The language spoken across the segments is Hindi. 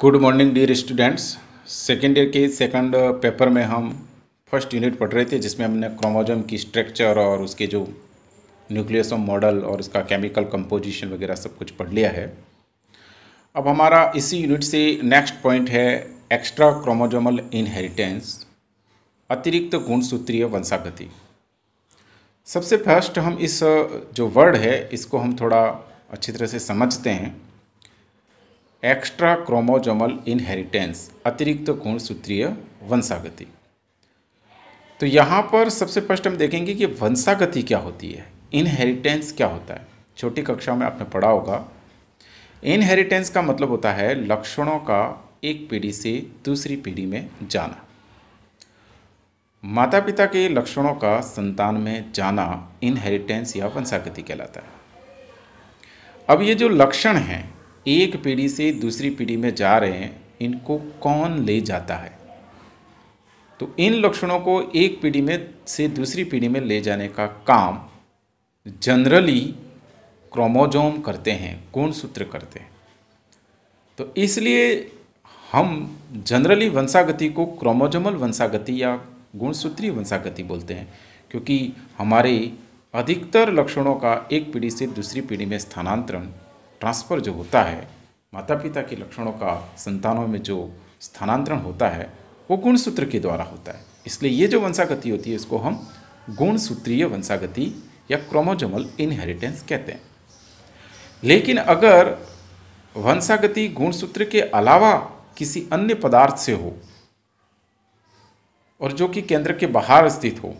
Good morning dear students. Second year के सेकंड पेपर में हम फर्स्ट यूनिट पढ़ रहे थे जिसमें हमने क्रोमोसोम की स्ट्रक्चर और उसके जो न्यूक्लियोसोम मॉडल और उसका केमिकल कंपोजिशन वगैरह सब कुछ पढ़ लिया है। अब हमारा इसी यूनिट से नेक्स्ट पॉइंट है एक्स्ट्रा क्रोमोसोमल इनहेरिटेंस, अतिरिक्त गुणसूत्रीय वंशागति। सबसे फर्स्ट हम इस जो वर्ड है इसको हम थोड़ा अच्छी तरह से समझते हैं। एक्स्ट्रा क्रोमोसोमल इनहेरिटेंस, अतिरिक्त गुणसूत्रीय वंशागति। तो यहाँ पर सबसे फर्स्ट हम देखेंगे कि वंशागति क्या होती है, इनहेरिटेंस क्या होता है। छोटी कक्षा में आपने पढ़ा होगा। इनहेरिटेंस का मतलब होता है लक्षणों का एक पीढ़ी से दूसरी पीढ़ी में जाना। माता पिता के लक्षणों का संतान में जाना इनहेरिटेंस या वंशागति कहलाता है। अब ये जो लक्षण हैं एक पीढ़ी से दूसरी पीढ़ी में जा रहे हैं, इनको कौन ले जाता है? तो इन लक्षणों को एक पीढ़ी में से दूसरी पीढ़ी में ले जाने का काम जनरली क्रोमोसोम करते हैं, गुणसूत्र करते हैं। तो इसलिए हम जनरली वंशागति को क्रोमोसोमल वंशागति या गुणसूत्रीय वंशागति बोलते हैं, क्योंकि हमारे अधिकतर लक्षणों का एक पीढ़ी से दूसरी पीढ़ी में स्थानांतरण, ट्रांसफ़र जो होता है, माता पिता के लक्षणों का संतानों में जो स्थानांतरण होता है वो गुणसूत्र के द्वारा होता है। इसलिए ये जो वंशागति होती है इसको हम गुणसूत्रीय वंशागति या क्रोमोसोमल इनहेरिटेंस कहते हैं। लेकिन अगर वंशागति गुणसूत्र के अलावा किसी अन्य पदार्थ से हो और जो कि केंद्र के बाहर स्थित हो,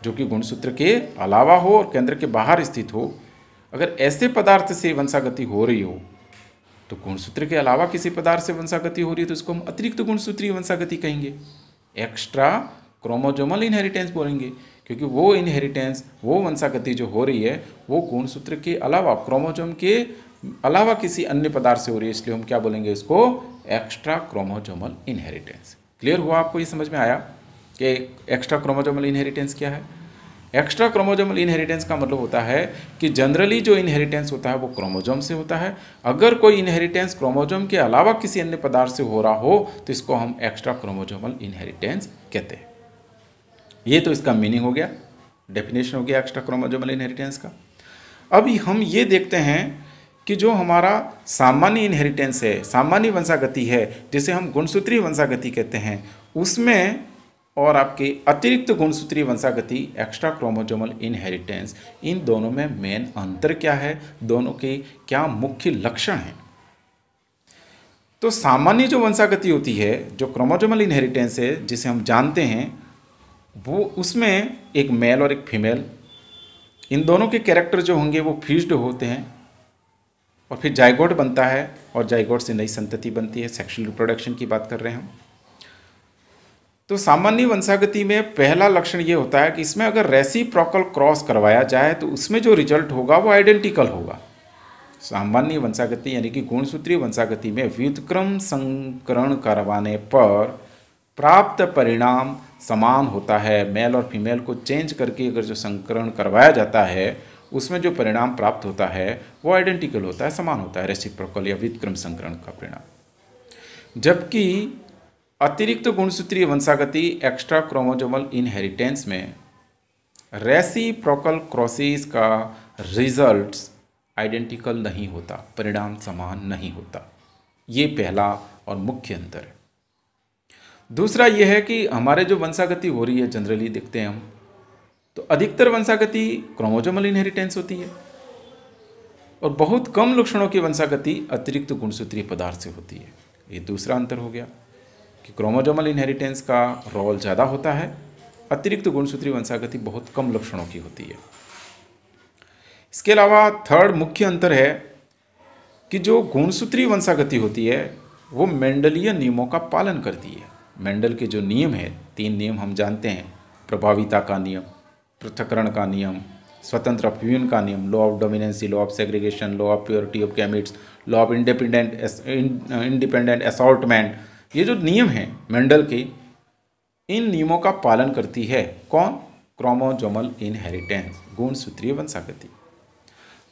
जो कि गुणसूत्र के अलावा हो और केंद्र के बाहर स्थित हो, अगर ऐसे पदार्थ से वंशागति हो रही हो तो गुणसूत्र के अलावा किसी पदार्थ से वंशागति हो रही है तो इसको हम अतिरिक्त गुणसूत्रीय वंशागति कहेंगे, एक्स्ट्रा क्रोमोसोमल इनहेरिटेंस बोलेंगे, क्योंकि वो इनहेरिटेंस, वो वंशागति जो हो रही है वो गुणसूत्र के अलावा, क्रोमोसोम के अलावा किसी अन्य पदार्थ से हो रही है, इसलिए हम क्या बोलेंगे इसको एक्स्ट्रा क्रोमोसोमल इनहेरिटेंस। क्लियर हुआ आपको? ये समझ में आया कि एक्स्ट्रा क्रोमोसोमल इनहेरिटेंस क्या है? एक्स्ट्रा क्रोमोसोमल इनहेरिटेंस का मतलब होता है कि जनरली जो इनहेरिटेंस होता है वो क्रोमोसोम से होता है। अगर कोई इनहेरिटेंस क्रोमोसोम के अलावा किसी अन्य पदार्थ से हो रहा हो तो इसको हम एक्स्ट्रा क्रोमोसोमल इनहेरिटेंस कहते हैं। ये तो इसका मीनिंग हो गया, डेफिनेशन हो गया एक्स्ट्रा क्रोमोसोमल इनहेरिटेंस का। अभी हम ये देखते हैं कि जो हमारा सामान्य इनहेरिटेंस है, सामान्य वंशागति है, जिसे हम गुणसूत्रीय वंशागति कहते हैं, उसमें और आपके अतिरिक्त गुणसूत्रीय वंशागति एक्स्ट्रा क्रोमोसोमल इनहेरिटेंस, इन दोनों में मेन अंतर क्या है, दोनों के क्या मुख्य लक्षण हैं? तो सामान्य जो वंशागति होती है, जो क्रोमोसोमल इनहेरिटेंस है जिसे हम जानते हैं, वो उसमें एक मेल और एक फीमेल, इन दोनों के कैरेक्टर जो होंगे वो फ्यूज्ड होते हैं और फिर जाइगोट बनता है और जाइगोट से नई संतति बनती है। सेक्सुअल रिप्रोडक्शन की बात कर रहे हैं हम। तो सामान्य वंशागति में पहला लक्षण ये होता है कि इसमें अगर रेसिप्रोकल क्रॉस करवाया जाए तो उसमें जो रिजल्ट होगा वो आइडेंटिकल होगा। सामान्य वंशागति यानी कि गुणसूत्रीय वंशागति में व्युत्क्रम संकरण करवाने पर प्राप्त परिणाम समान होता है। मेल और फीमेल को चेंज करके अगर जो संकरण करवाया जाता है उसमें जो परिणाम प्राप्त होता है वो आइडेंटिकल होता है, समान होता है, रेसिप्रोकल या व्युत्क्रम संकरण का परिणाम। जबकि अतिरिक्त गुणसूत्रीय वंशागति एक्स्ट्रा क्रोमोसोमल इनहेरिटेंस में रेसिप्रोकल क्रॉसेस का रिजल्ट्स आइडेंटिकल नहीं होता, परिणाम समान नहीं होता। ये पहला और मुख्य अंतर है। दूसरा यह है कि हमारे जो वंशागति हो रही है जनरली देखते हैं हम, तो अधिकतर वंशागति क्रोमोसोमल इनहेरिटेंस होती है और बहुत कम लक्षणों की वंशागति अतिरिक्त गुणसूत्रीय पदार्थ से होती है। ये दूसरा अंतर हो गया कि क्रोमोसोमल इनहेरिटेंस का रोल ज़्यादा होता है, अतिरिक्त गुणसूत्रीय वंशागति बहुत कम लक्षणों की होती है। इसके अलावा थर्ड मुख्य अंतर है कि जो गुणसूत्रीय वंशागति होती है वो मेंडलीय नियमों का पालन करती है। मेंडल के जो नियम है, 3 नियम हम जानते हैं, प्रभाविता का नियम, पृथक्करण का नियम, स्वतंत्र अपव्यूहन का नियम, law of dominancy, law of segregation, law of purity of gametes, law of independent assortment, ये जो नियम हैं मेंडल के, इन नियमों का पालन करती है कौन? क्रोमोसोमल इनहेरिटेंस, गुणसूत्रीय वंशागति।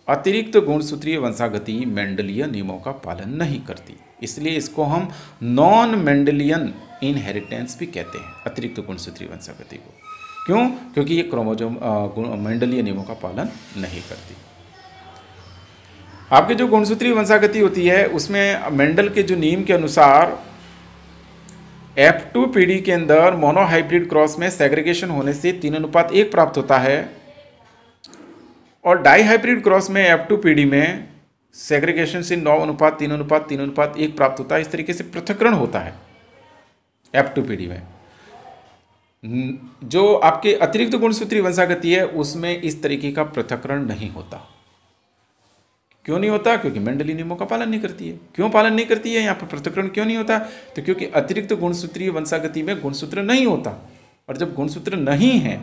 अतिरिक्त गुणसूत्रीय वंशागति मेंडलीय नियमों का पालन नहीं करती, इसलिए इसको हम नॉन मेंडलियन इनहेरिटेंस भी कहते हैं, अतिरिक्त गुणसूत्रीय वंशागति को। क्यों? क्योंकि ये क्रोमोजोम मेंडलीय नियमों का पालन नहीं करती। आपकी जो गुणसूत्रीय वंशागति होती है उसमें मेंडल के जो नियम के अनुसार F2 पीढ़ी के अंदर मोनोहाइब्रिड क्रॉस में सेग्रीगेशन होने से 3:1 प्राप्त होता है, और डाईहाइब्रिड क्रॉस में F2 पीढ़ी में सेग्रीगेशन से 9:3:3:1 प्राप्त होता है। इस तरीके से पृथक्करण होता है F2 पीढ़ी में। जो आपके अतिरिक्त गुणसूत्रीय वंशागति है उसमें इस तरीके का पृथक्करण नहीं होता। क्यों नहीं होता? क्योंकि मेंडलीय नियमों का पालन नहीं करती है। क्यों पालन नहीं करती है? यहाँ पर पृथक्करण क्यों नहीं होता? तो क्योंकि अतिरिक्त गुणसूत्रीय वंशागति में गुणसूत्र नहीं होता, और जब गुणसूत्र नहीं है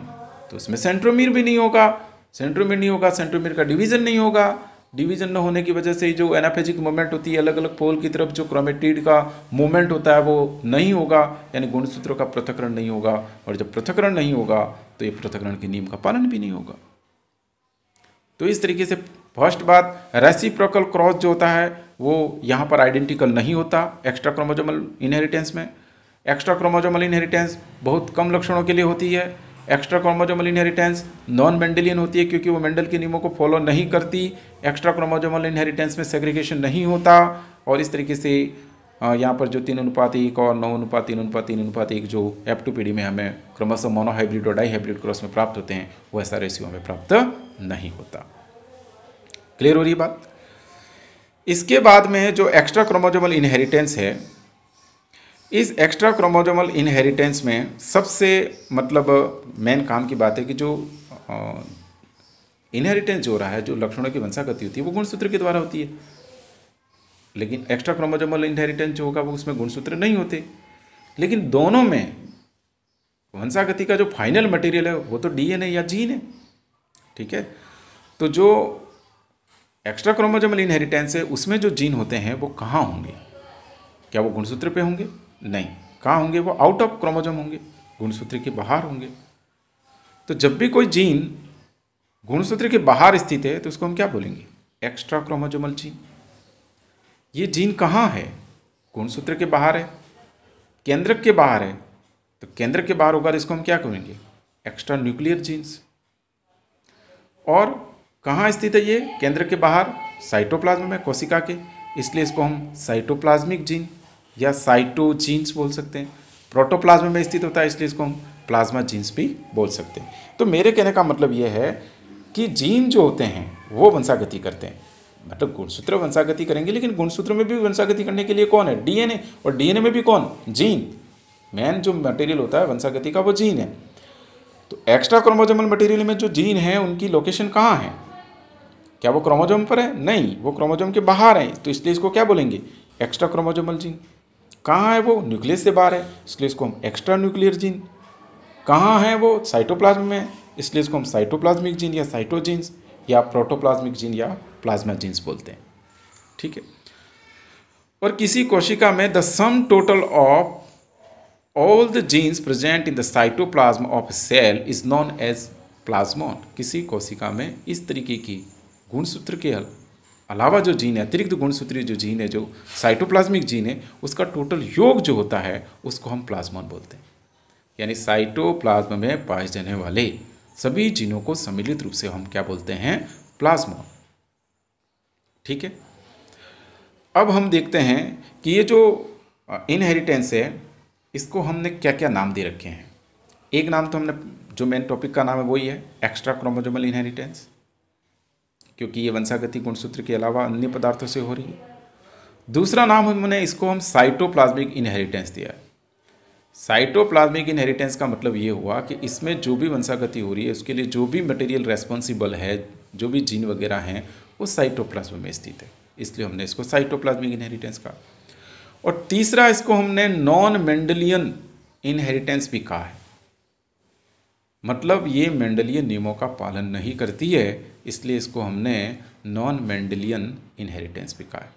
तो उसमें सेंट्रोमीर भी नहीं होगा। सेंट्रोमीर नहीं होगा, सेंट्रोमीर का डिवीजन नहीं होगा। डिवीजन न होने की वजह से जो एनाफेजिक मूवमेंट होती है, अलग अलग पोल की तरफ जो क्रोमेटिड का मूवमेंट होता है वो नहीं होगा, यानी गुणसूत्रों का पृथक्करण नहीं होगा। और जब पृथक्करण नहीं होगा तो ये पृथक्करण के नियम का पालन भी नहीं होगा। तो इस तरीके से फर्स्ट बात, रेसिप्रोकल क्रॉस जो होता है वो यहाँ पर आइडेंटिकल नहीं होता एक्स्ट्रा क्रोमोजोमल इनहेरिटेंस में। एक्स्ट्रा क्रोमोजोमल इनहेरिटेंस बहुत कम लक्षणों के लिए होती है। Extra chromosomal inheritance non Mendelian होती है क्योंकि वो मेंडल के नियमों को फॉलो नहीं करती। एक्स्ट्रा क्रोमोजोमल इनहेरिटेंस में सेग्रीगेशन नहीं होता, और इस तरीके से यहाँ पर जो 3:1 और 9:3:3:1 जो F2 पीढ़ी में हमें क्रमशः मोनोहाइब्रिड और डाईहाइब्रिड क्रॉस में प्राप्त होते हैं वो ऐसा रेशियो में प्राप्त नहीं होता। क्लियर हो रही बात? इसके बाद में जो एक्स्ट्रा क्रोमोजोमल इनहेरिटेंस है, इस एक्स्ट्रा क्रोमोजोमल इनहेरिटेंस में सबसे मतलब मेन काम की बात है कि जो इनहेरिटेंस जो हो रहा है, जो लक्षणों की वंशागति होती है वो गुणसूत्र के द्वारा होती है, लेकिन एक्स्ट्रा क्रोमोजोमल इनहेरिटेंस जो होगा वो उसमें गुणसूत्र नहीं होते। लेकिन दोनों में वंशागति का जो फाइनल मटेरियल है वो तो डीएनए या जीन है। ठीक है, तो जो एक्स्ट्रा क्रोमोजोमल इनहेरिटेंस है उसमें जो जीन होते हैं वो कहाँ होंगे? क्या वो गुणसूत्र पे होंगे? नहीं। कहाँ होंगे? वो आउट ऑफ क्रोमोजोम होंगे, गुणसूत्र के बाहर होंगे। तो जब भी कोई जीन गुणसूत्र के बाहर स्थित है तो उसको हम क्या बोलेंगे? Extra chromosomal gene. ये जीन कहाँ है? गुणसूत्र के बाहर है, केंद्रक के बाहर है। तो केंद्रक के बाहर होगा तो इसको हम क्या कहेंगे? Extra nuclear genes. और कहाँ स्थित है ये केंद्र के बाहर? साइटोप्लाज्म में, कोशिका के, इसलिए इसको हम साइटोप्लाज्मिक जीन या साइटोजीन्स बोल सकते हैं। प्रोटोप्लाज्म में स्थित होता है इसलिए इसको हम प्लाज्मा जीन्स भी बोल सकते हैं। तो मेरे कहने का मतलब ये है कि जीन जो होते हैं वो वंशागति करते हैं, मतलब गुणसूत्र वंशागति करेंगे, लेकिन गुणसूत्र में भी वंशागति करने के लिए कौन है? डीएनए। और डीएनए में भी कौन? जीन। मेन जो मटेरियल होता है वंशागति का वो जीन है। तो एक्स्ट्रा क्रोमोजोमल मटेरियल में जो जीन है उनकी लोकेशन कहाँ है? क्या वो क्रोमोजोम पर है? नहीं, वो क्रोमोजोम के बाहर है, तो इसलिए इसको क्या बोलेंगे? Extra chromosomal gene. कहाँ है वो? न्यूक्लियस से बाहर है, इसलिए इसको हम एक्स्ट्रा न्यूक्लियर जीन। कहाँ है वो? साइटोप्लाज्म में, इसलिए इसको हम साइटोप्लाज्मिक जीन या साइटोजीन्स या प्रोटोप्लाज्मिक जीन या प्लाज्मा जीन्स बोलते हैं। ठीक है। और किसी कोशिका में the sum total of all the genes present in the cytoplasm of cell is known as plasmon. किसी कोशिका में इस तरीके की गुणसूत्र के अलावा जो जीन है, अतिरिक्त गुणसूत्री जो जीन है, जो साइटोप्लाज्मिक जीन है, उसका टोटल योग जो होता है उसको हम प्लाज्मोन बोलते हैं। यानी साइटोप्लाज्म में पाए जाने वाले सभी जीनों को सम्मिलित रूप से हम क्या बोलते हैं? प्लाज्मोन। ठीक है। अब हम देखते हैं कि ये जो इनहेरिटेंस है इसको हमने क्या क्या नाम दे रखे हैं। एक नाम तो हमने, जो मेन टॉपिक का नाम है वही है एक्स्ट्रा क्रोमोजोमल इनहेरिटेंस, क्योंकि ये वंशागति गुणसूत्र के अलावा अन्य पदार्थों से हो रही है। दूसरा नाम हमने इसको हम साइटोप्लाज्मिक इनहेरिटेंस दिया है। साइटोप्लाज्मिक इनहेरिटेंस का मतलब ये हुआ कि इसमें जो भी वंशागति हो रही है उसके लिए जो भी मटेरियल रेस्पॉन्सिबल है, जो भी जीन वगैरह हैं, वो साइटोप्लाज्म में स्थित है, इसलिए हमने इसको साइटोप्लाज्मिक इनहेरिटेंस कहा। और तीसरा इसको हमने नॉन मेंडलियन इनहेरिटेंस भी कहा है, मतलब ये मेंडलियन नियमों का पालन नहीं करती है, इसलिए इसको हमने नॉन मेंडलियन इनहेरिटेंस भी कहा है।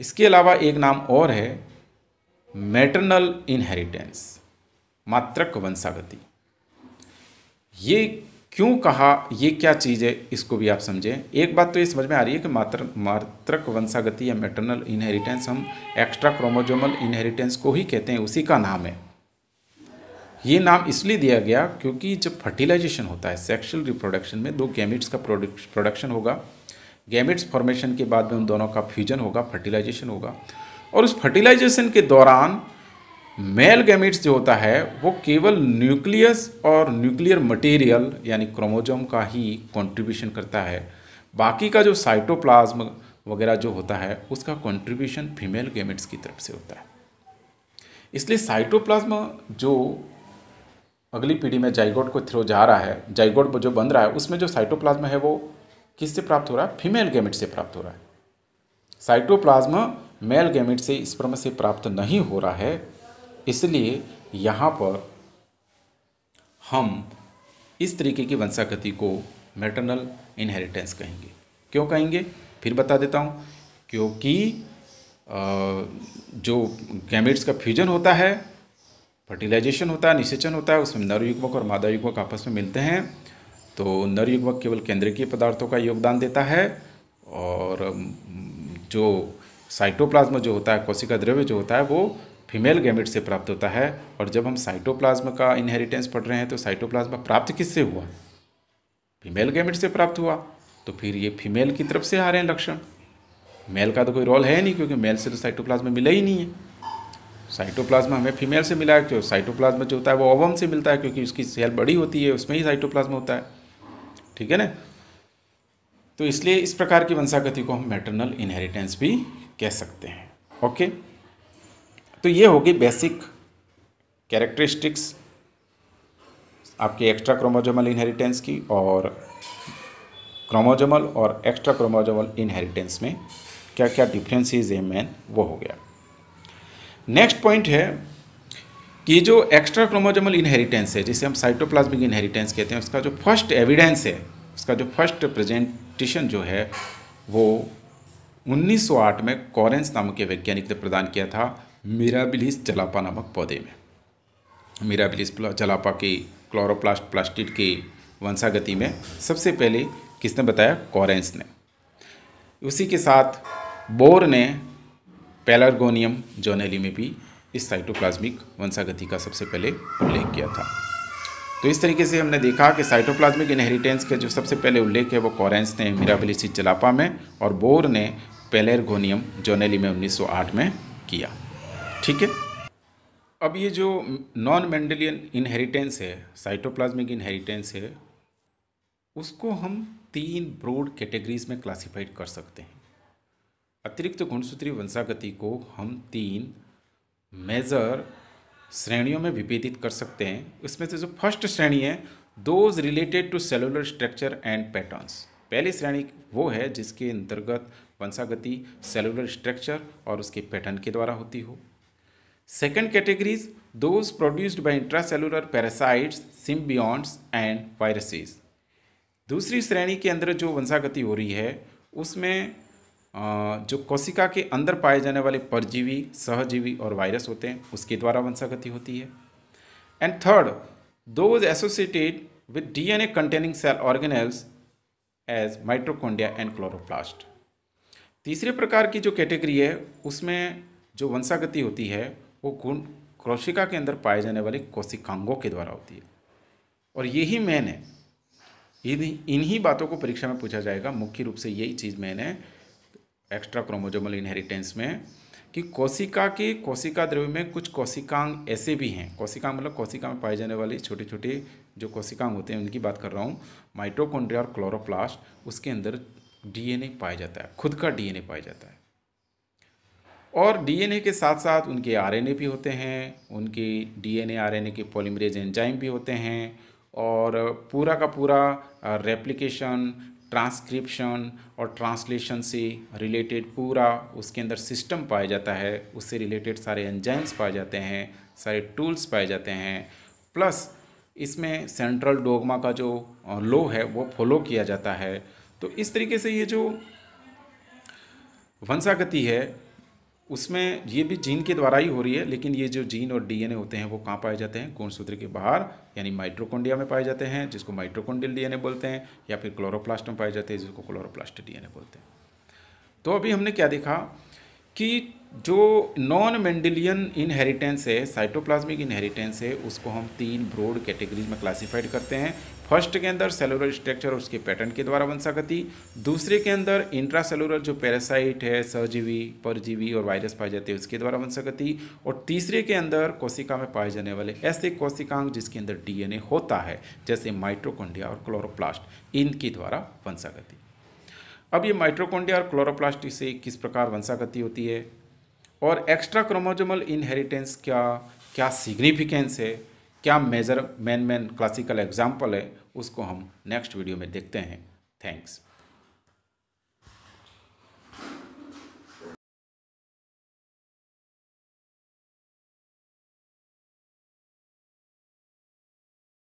इसके अलावा एक नाम और है मैटरनल इनहेरिटेंस, मातृक वंशागति। ये क्यों कहा, ये क्या चीज़ है, इसको भी आप समझें। एक बात तो ये समझ में आ रही है कि मात्रक वंशागति या मैटरनल इनहेरिटेंस हम एक्स्ट्रा क्रोमोजोमल इनहेरिटेंस को ही कहते हैं, उसी का नाम है। ये नाम इसलिए दिया गया क्योंकि जब फर्टिलाइजेशन होता है सेक्सुअल रिप्रोडक्शन में, दो गैमेट्स का प्रोडक्शन होगा, गैमेट्स फॉर्मेशन के बाद में उन दोनों का फ्यूजन होगा, फर्टिलाइजेशन होगा, और उस फर्टिलाइजेशन के दौरान मेल गैमेट्स जो होता है वो केवल न्यूक्लियस और न्यूक्लियर मटेरियल यानी क्रोमोजोम का ही कंट्रीब्यूशन करता है। बाकी का जो साइटोप्लाज्म वगैरह जो होता है उसका कंट्रीब्यूशन फीमेल गैमेट्स की तरफ से होता है। इसलिए साइटोप्लाज्म जो अगली पीढ़ी में जाइगोट को थ्रू जा रहा है, जाइगोट जो बन रहा है, उसमें जो साइटोप्लाज्म है वो किससे प्राप्त हो रहा है? फीमेल गैमेट से प्राप्त हो रहा है। साइटोप्लाज्म मेल गैमेट से, स्पर्म से प्राप्त नहीं हो रहा है। इसलिए यहाँ पर हम इस तरीके की वंशागति को मैटरनल इनहेरिटेंस कहेंगे। क्यों कहेंगे? फिर बता देता हूँ। क्योंकि जो गैमेट्स का फ्यूजन होता है, फर्टिलाइजेशन होता है, निषेचन होता है, उसमें नर युग्मक और मादा युग्मक आपस में मिलते हैं। तो नर युग्मक केवल केंद्रकीय पदार्थों का योगदान देता है, और जो साइटोप्लाज्म जो होता है, कोशिका द्रव्य जो होता है, वो फीमेल गैमेट से प्राप्त होता है। और जब हम साइटोप्लाज्म का इनहेरिटेंस पढ़ रहे हैं तो साइटोप्लाज्म प्राप्त किससे हुआ? फीमेल गैमेट से प्राप्त हुआ। तो फिर ये फीमेल की तरफ से आ रहे हैं लक्षण। मेल का तो कोई रोल है नहीं, क्योंकि मेल से तो साइटोप्लाज्म मिला ही नहीं है। साइटोप्लाज्म हमें फीमेल से मिला है, क्यों? साइटोप्लाज्म जो होता है वो ओवम से मिलता है, क्योंकि उसकी सेल बड़ी होती है, उसमें ही साइटोप्लाज्म होता है। ठीक है ना? तो इसलिए इस प्रकार की वंशागति को हम मैटरनल इनहेरिटेंस भी कह सकते हैं। ओके, तो ये होगी बेसिक कैरेक्टरिस्टिक्स आपके एक्स्ट्रा क्रोमोजोमल इनहेरिटेंस की, और क्रोमोजोमल और एक्स्ट्रा क्रोमोजोमल इनहेरिटेंस में क्या क्या डिफरेंसेस है मेन, वो हो गया। नेक्स्ट पॉइंट है कि जो एक्स्ट्रा क्रोमोजोमल इनहेरिटेंस है, जिसे हम साइटोप्लाज्मिक इनहेरिटेंस कहते हैं, उसका जो फर्स्ट एविडेंस है, उसका जो फर्स्ट प्रेजेंटेशन जो है, वो 1908 में कॉरेंस नामक के वैज्ञानिक ने प्रदान किया था मिराबिलिस जलापा नामक पौधे में। मिराबिलिस जलापा के क्लोरोप्लास्ट प्लास्टिड के वंशागति में सबसे पहले किसने बताया? कॉरेंस ने। उसी के साथ बोर ने पेलार्गोनियम जोनेली में भी इस साइटोप्लाज्मिक वंशागति का सबसे पहले उल्लेख किया था। तो इस तरीके से हमने देखा कि साइटोप्लाज्मिक इनहेरिटेंस का जो सबसे पहले उल्लेख है वो कॉरेंस ने मिराबिलिस जलापा में, और बोर ने पेलार्गोनियम जोनेली में 1908 में किया। ठीक है। अब ये जो नॉन मेंडेलियन इनहेरिटेंस है, साइटोप्लाज्मिक इनहेरिटेंस है, उसको हम 3 ब्रॉड कैटेगरीज में क्लासिफाइड कर सकते हैं। अतिरिक्त गुणसूत्रीय वंशागति को हम 3 मेजर श्रेणियों में विभेदित कर सकते हैं। उसमें से जो फर्स्ट श्रेणी है, those related to cellular structure and patterns. पहली श्रेणी वो है जिसके अंतर्गत वंशागति सेलुलर स्ट्रक्चर और उसके पैटर्न के द्वारा होती हो। Second categories, those produced by intracellular parasites, symbionts and viruses. दूसरी श्रेणी के अंदर जो वंशागति हो रही है उसमें जो कोशिका के अंदर पाए जाने वाले परजीवी, सहजीवी और वायरस होते हैं, उसके द्वारा वंशागति होती है। And third, those associated with DNA containing cell organelles as mitochondria and chloroplast. तीसरे प्रकार की जो कैटेगरी है उसमें जो वंशागति होती है वो कोशिका के अंदर पाए जाने वाले कोशिकांगों के द्वारा होती है। और यही मेन है, इन्हीं बातों को परीक्षा में पूछा जाएगा। मुख्य रूप से यही चीज़ मेन है एक्स्ट्रा क्रोमोजोमल इनहेरिटेंस में, कि कोशिका द्रव्य में कुछ कोशिकांग ऐसे भी हैं। कोशिकांग मतलब कोशिका में पाए जाने वाले छोटे छोटे जो कोशिकांग होते हैं उनकी बात कर रहा हूँ। माइटोकॉन्ड्रिया और क्लोरोप्लास्ट, उसके अंदर डीएनए पाया जाता है, खुद का डीएनए पाया जाता है। और डीएनए के साथ साथ उनके आरएनए भी होते हैं, उनके डीएनए आरएनए के पॉलीमरेज एंजाइम भी होते हैं, और पूरा का पूरा रेप्लिकेशन, ट्रांसक्रिप्शन और ट्रांसलेशन से रिलेटेड पूरा उसके अंदर सिस्टम पाया जाता है। उससे रिलेटेड सारे एंजाइम्स पाए जाते हैं, सारे टूल्स पाए जाते हैं। प्लस इसमें सेंट्रल डोगमा का जो लॉ है वो फॉलो किया जाता है। तो इस तरीके से ये जो वंशागति है उसमें ये भी जीन के द्वारा ही हो रही है, लेकिन ये जो जीन और डीएनए होते हैं वो कहाँ पाए जाते हैं? गुणसूत्र के बाहर, यानी माइटोकॉन्ड्रिया में पाए जाते हैं, जिसको माइटोकॉन्ड्रियल डीएनए बोलते हैं, या फिर क्लोरोप्लास्ट में पाए जाते हैं, जिसको क्लोरोप्लास्ट डीएनए बोलते हैं। तो अभी हमने क्या देखा कि जो नॉन मेंडेलियन इनहेरिटेंस है, साइटोप्लाज्मिक इनहेरिटेंस है, उसको हम 3 ब्रॉड कैटेगरीज में क्लासिफाइड करते हैं। फर्स्ट के अंदर सेलुलर स्ट्रक्चर और उसके पैटर्न के द्वारा वंशागति, दूसरे के अंदर इंट्रासेलुलर जो पैरासाइट है, सहजीवी, परजीवी और वायरस पाए जाते हैं उसके द्वारा वंशागति, और तीसरे के अंदर कोशिका में पाए जाने वाले ऐसे कोशिकांग जिसके अंदर डीएनए होता है, जैसे माइटोकॉन्ड्रिया और क्लोरोप्लास्ट, इनके द्वारा वंशागति। अब ये माइटोकॉन्ड्रिया और क्लोरोप्लास्ट से किस प्रकार वंशागति होती है, और एक्स्ट्रा क्रोमोजोमल इनहेरिटेंस क्या क्या सिग्निफिकेंस है, क्या मेजर मेन क्लासिकल एग्जाम्पल है, उसको हम नेक्स्ट वीडियो में देखते हैं। थैंक्स।